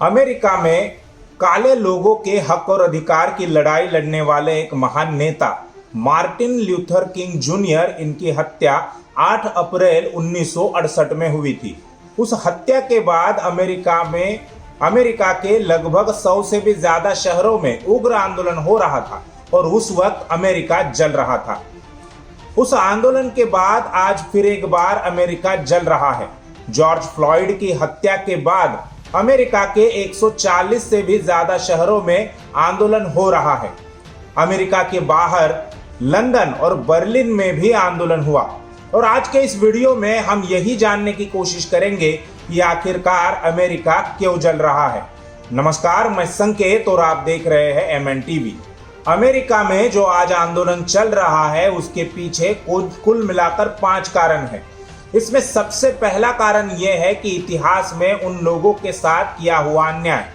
America में काले लोगों के हक और अधिकार की लड़ाई लड़ने वाले एक महान नेता मार्टिन ल्यूथर किंग जूनियर, इनकी हत्या 8 अप्रैल 1968 में हुई थी। उस हत्या के बाद अमेरिका के लगभग 100 से भी ज्यादा शहरों में उग्र आंदोलन हो रहा था और उस वक्त अमेरिका जल रहा था। उस आंदोलन के बाद आज फिर एक बार अमेरिका जल रहा है। जॉर्ज फ्लॉयड की हत्या के बाद अमेरिका के 140 से भी ज्यादा शहरों में आंदोलन हो रहा है। अमेरिका के बाहर लंदन और बर्लिन में भी आंदोलन हुआ और आज के इस वीडियो में हम यही जानने की कोशिश करेंगे कि आखिरकार अमेरिका क्यों जल रहा है। नमस्कार, मैं संकेत और आप देख रहे हैं MNTV। अमेरिका में जो आज आंदोलन चल रहा है उसके पीछे कुल मिलाकर 5 कारण हैं। इसमें सबसे पहला कारण यह है कि इतिहास में उन लोगों के साथ किया हुआ अन्याय।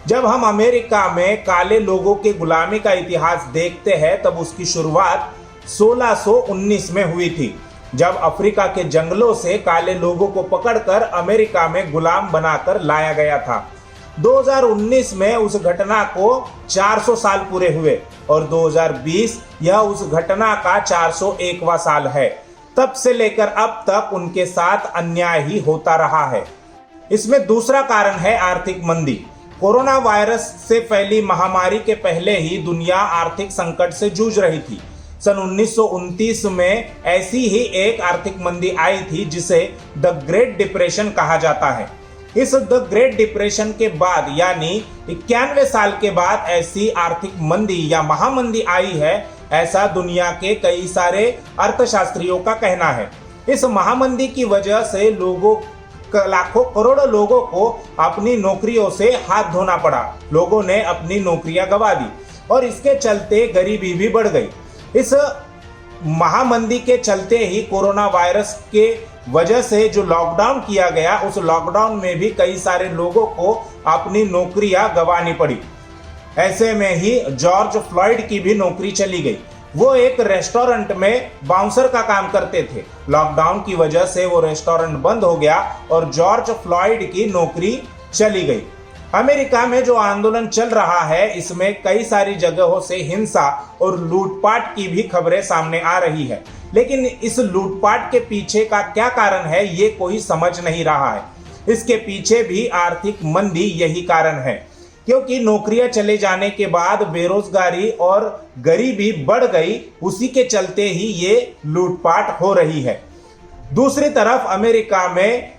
जब हम अमेरिका में काले लोगों की गुलामी का इतिहास देखते हैं तब उसकी शुरुआत 1619 में हुई थी, जब अफ्रीका के जंगलों से काले लोगों को पकड़कर अमेरिका में गुलाम बनाकर लाया गया था। 2019 में उस घटना को 400 साल पूरे हुए और 2020 यह उस घटना का 401वां साल है। तब से लेकर अब तक उनके साथ अन्याय ही होता रहा है। इसमें दूसरा कारण है आर्थिक मंदी। कोरोना वायरस से फैली महामारी के पहले ही दुनिया आर्थिक संकट से जूझ रही थी। सन 1929 में ऐसी ही एक आर्थिक मंदी आई थी जिसे द ग्रेट डिप्रेशन कहा जाता है। इस द ग्रेट डिप्रेशन के बाद यानी 91 साल के बाद ऐसी आर्थिक मंदी या महामंदी आई है, ऐसा दुनिया के कई सारे अर्थशास्त्रियों का कहना है। इस महामंदी की वजह से लाखों करोड़ों लोगों को अपनी नौकरियों से हाथ धोना पड़ा। लोगों ने अपनी नौकरियां गंवा दी और इसके चलते गरीबी भी बढ़ गई। इस महामंदी के चलते ही कोरोना वायरस के वजह से जो लॉकडाउन किया गया, उस लॉकडाउन में भी कई सारे लोगों को अपनी नौकरियां गंवानी पड़ी। ऐसे में ही जॉर्ज फ्लॉयड की भी नौकरी चली गई। वो एक रेस्टोरेंट में बाउंसर का काम करते थे। लॉकडाउन की वजह से वो रेस्टोरेंट बंद हो गया और जॉर्ज फ्लॉयड की नौकरी चली गई। अमेरिका में जो आंदोलन चल रहा है इसमें कई सारी जगहों से हिंसा और लूटपाट की भी खबरें सामने आ रही है, लेकिन इस लूटपाट के पीछे का क्या कारण है ये कोई समझ नहीं रहा है। इसके पीछे भी आर्थिक मंदी यही कारण है, क्योंकि नौकरियां चले जाने के बाद बेरोजगारी और गरीबी बढ़ गई। उसी के चलते ही ये लूटपाट हो रही है। दूसरी तरफ अमेरिका में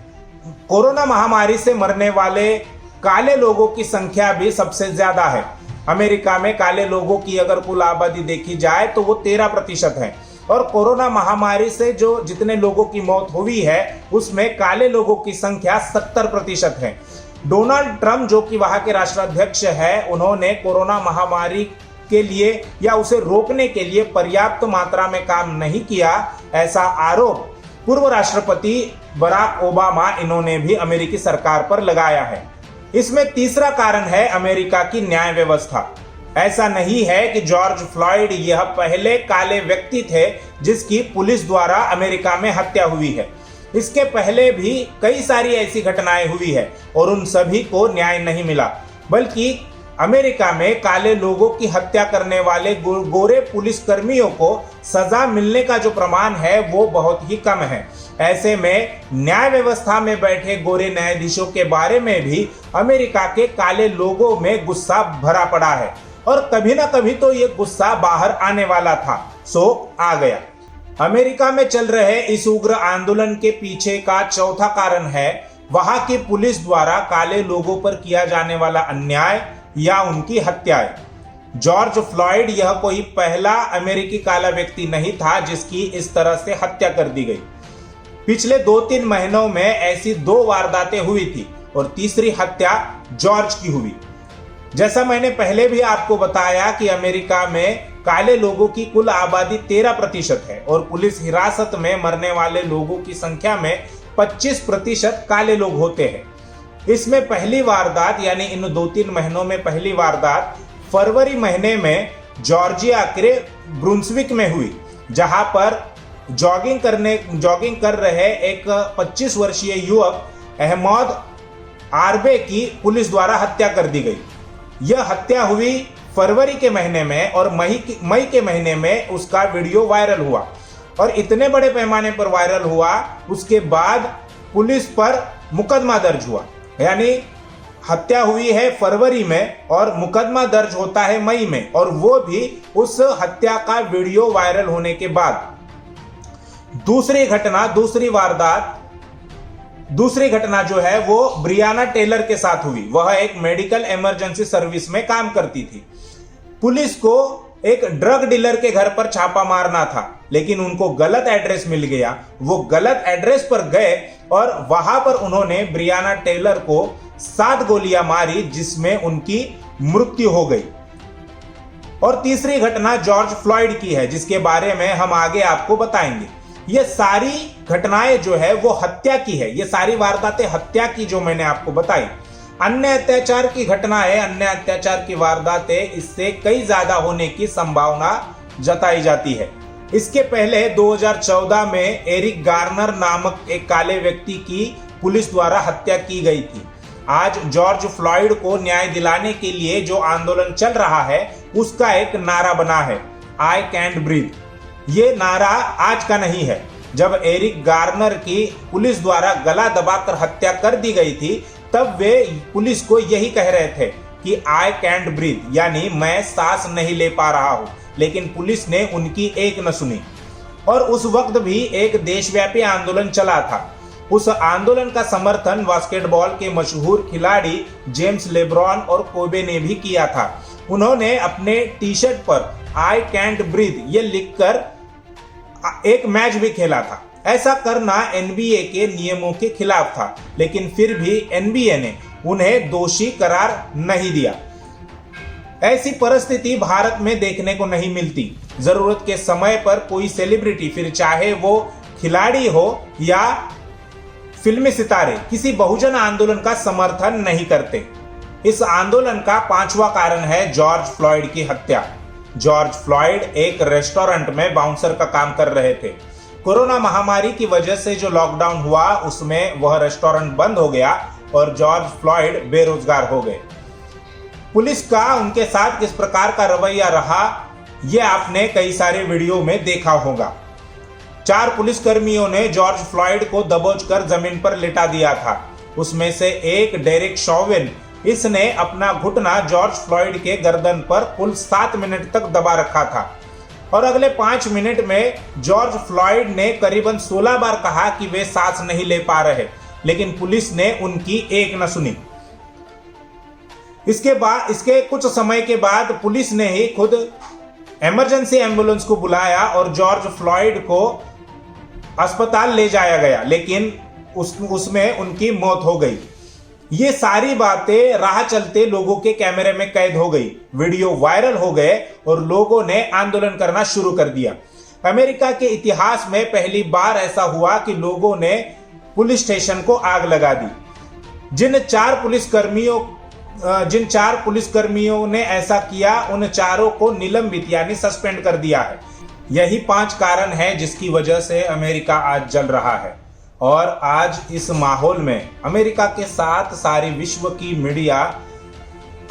कोरोना महामारी से मरने वाले काले लोगों की संख्या भी सबसे ज्यादा है। अमेरिका में काले लोगों की अगर कुल आबादी देखी जाए तो वो 13% है और कोरोना महामारी से जो जितने लोगों की मौत हुई है उसमें काले लोगों की संख्या 70% है। डोनाल्ड ट्रंप जो कि वहां के राष्ट्राध्यक्ष है, उन्होंने कोरोना महामारी के लिए या उसे रोकने के लिए पर्याप्त मात्रा में काम नहीं किया, ऐसा आरोप पूर्व राष्ट्रपति बराक ओबामा इन्होंने भी अमेरिकी सरकार पर लगाया है। इसमें तीसरा कारण है अमेरिका की न्याय व्यवस्था। ऐसा नहीं है कि जॉर्ज फ्लॉयड यह पहले काले व्यक्ति थे जिसकी पुलिस द्वारा अमेरिका में हत्या हुई है। इसके पहले भी कई सारी ऐसी घटनाएं हुई है और उन सभी को न्याय नहीं मिला, बल्कि अमेरिका में काले लोगों की हत्या करने वाले गोरे पुलिस कर्मियों को सजा मिलने का जो प्रमाण है वो बहुत ही कम है। ऐसे में न्याय व्यवस्था में बैठे गोरे न्यायाधीशों के बारे में भी अमेरिका के काले लोगों में गुस्सा भरा पड़ा है और कभी ना कभी तो ये गुस्सा बाहर आने वाला था, सो आ गया। अमेरिका में चल रहे इस उग्र आंदोलन के पीछे का चौथा कारण है वहां की पुलिस द्वारा काले लोगों पर किया जाने वाला अन्याय या उनकी हत्याएं। जॉर्ज फ्लॉयड यह कोई पहला अमेरिकी काला व्यक्ति नहीं था जिसकी इस तरह से हत्या कर दी गई। पिछले 2-3 महीनों में ऐसी 2 वारदातें हुई थी और तीसरी हत्या जॉर्ज की हुई। जैसा मैंने पहले भी आपको बताया कि अमेरिका में काले लोगों की कुल आबादी 13% है और पुलिस हिरासत में मरने वाले लोगों की संख्या में 25% काले लोग होते हैं। इसमें पहली वारदात यानी इन 2-3 महीनों में पहली वारदात फरवरी महीने में जॉर्जिया के ब्रुंसविक में हुई, जहां पर जॉगिंग कर रहे एक 25 वर्षीय युवक अहमद आरबे की पुलिस द्वारा हत्या कर दी गई। यह हत्या हुई फरवरी के महीने में और मई के महीने में उसका वीडियो वायरल हुआ और इतने बड़े पैमाने पर वायरल हुआ, उसके बाद पुलिस पर मुकदमा दर्ज हुआ। यानी हत्या हुई है फरवरी में और मुकदमा दर्ज होता है मई में, और वो भी उस हत्या का वीडियो वायरल होने के बाद। दूसरी घटना जो है वो ब्रियाना टेलर के साथ हुई। वह एक मेडिकल इमरजेंसी सर्विस में काम करती थी। पुलिस को एक ड्रग डीलर के घर पर छापा मारना था, लेकिन उनको गलत एड्रेस मिल गया। वो गलत एड्रेस पर गए और वहां पर उन्होंने ब्रियाना टेलर को 7 गोलियां मारी, जिसमें उनकी मृत्यु हो गई। और तीसरी घटना जॉर्ज फ्लॉयड की है, जिसके बारे में हम आगे आपको बताएंगे। ये सारी घटनाएं जो है वो हत्या की है। ये सारी वारदातें हत्या की जो मैंने आपको बताई। अन्य अत्याचार की घटनाएं, अन्य अत्याचार की वारदातें इससे कई ज्यादा होने की संभावना जताई जाती है। इसके पहले 2014 में एरिक गार्नर नामक एक काले व्यक्ति की पुलिस द्वारा हत्या की गई थी। आज जॉर्ज फ्लॉयड को न्याय दिलाने के लिए जो आंदोलन चल रहा है उसका एक नारा बना है, आई कैंट ब्रीथ। ये नारा आज का नहीं है। जब एरिक गार्नर की पुलिस द्वारा गला दबाकर हत्या कर दी गई थी, तब वे पुलिस को यही कह रहे थे कि आई कैंट ब्रीथ, यानी मैं सांस नहीं ले पा रहा हूं। लेकिन पुलिस ने उनकी एक न सुनी और उस वक्त भी एक देशव्यापी आंदोलन चला था। उस आंदोलन का समर्थन बास्केटबॉल के मशहूर खिलाड़ी जेम्स लेब्रॉन और कोबे ने भी किया था। उन्होंने अपने टी शर्ट पर आई कैंट ब्रीथ ये लिखकर एक मैच भी खेला था। ऐसा करना एनबीए के नियमों के खिलाफ था, लेकिन फिर भी एनबीए ने उन्हें दोषी करार नहीं दिया। ऐसी परिस्थिति भारत में देखने को नहीं मिलती। जरूरत के समय पर कोई सेलिब्रिटी, फिर चाहे वो खिलाड़ी हो या फिल्मी सितारे, किसी बहुजन आंदोलन का समर्थन नहीं करते। इस आंदोलन का 5वां कारण है जॉर्ज फ्लॉयड की हत्या। जॉर्ज फ्लॉयड एक रेस्टोरेंट में बाउंसर का काम कर रहे थे। कोरोना महामारी की वजह से जो लॉकडाउन हुआ उसमें वह रेस्टोरेंट बंद हो गया और जॉर्ज फ्लॉयड बेरोजगार हो गए। पुलिस का उनके साथ किस प्रकार का रवैया रहा, यह आपने कई सारे वीडियो में देखा होगा। 4 पुलिसकर्मियों ने जॉर्ज फ्लॉयड को दबोचकर जमीन पर लिटा दिया था। उसमें से एक डेरिक शॉवेन, इसने अपना घुटना जॉर्ज फ्लॉयड के गर्दन पर कुल 7 मिनट तक दबा रखा था और अगले 5 मिनट में जॉर्ज फ्लॉयड ने करीबन 16 बार कहा कि वे सांस नहीं ले पा रहे, लेकिन पुलिस ने उनकी एक न सुनी। इसके कुछ समय के बाद पुलिस ने ही खुद इमरजेंसी एम्बुलेंस को बुलाया और जॉर्ज फ्लॉयड को अस्पताल ले जाया गया, लेकिन उसमें उनकी मौत हो गई। ये सारी बातें राह चलते लोगों के कैमरे में कैद हो गई, वीडियो वायरल हो गए और लोगों ने आंदोलन करना शुरू कर दिया। अमेरिका के इतिहास में पहली बार ऐसा हुआ कि लोगों ने पुलिस स्टेशन को आग लगा दी। जिन 4 पुलिसकर्मियों ने ऐसा किया, उन 4 को निलंबित यानी सस्पेंड कर दिया है। यही 5 कारण है जिसकी वजह से अमेरिका आज जल रहा है। और आज इस माहौल में अमेरिका के साथ सारी विश्व की मीडिया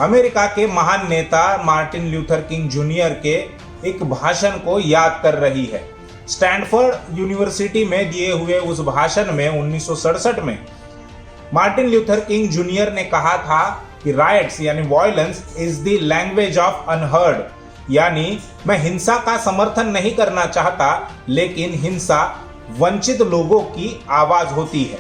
अमेरिका के महान नेता मार्टिन ल्यूथर किंग जूनियर के एक भाषण को याद कर रही है। स्टैनफोर्ड यूनिवर्सिटी में दिए हुए उस भाषण में 1967 में मार्टिन ल्यूथर किंग जूनियर ने कहा था कि राइट्स यानी violence is the language of unheard, यानी मैं हिंसा का समर्थन नहीं करना चाहता, लेकिन हिंसा वंचित लोगों की आवाज होती है।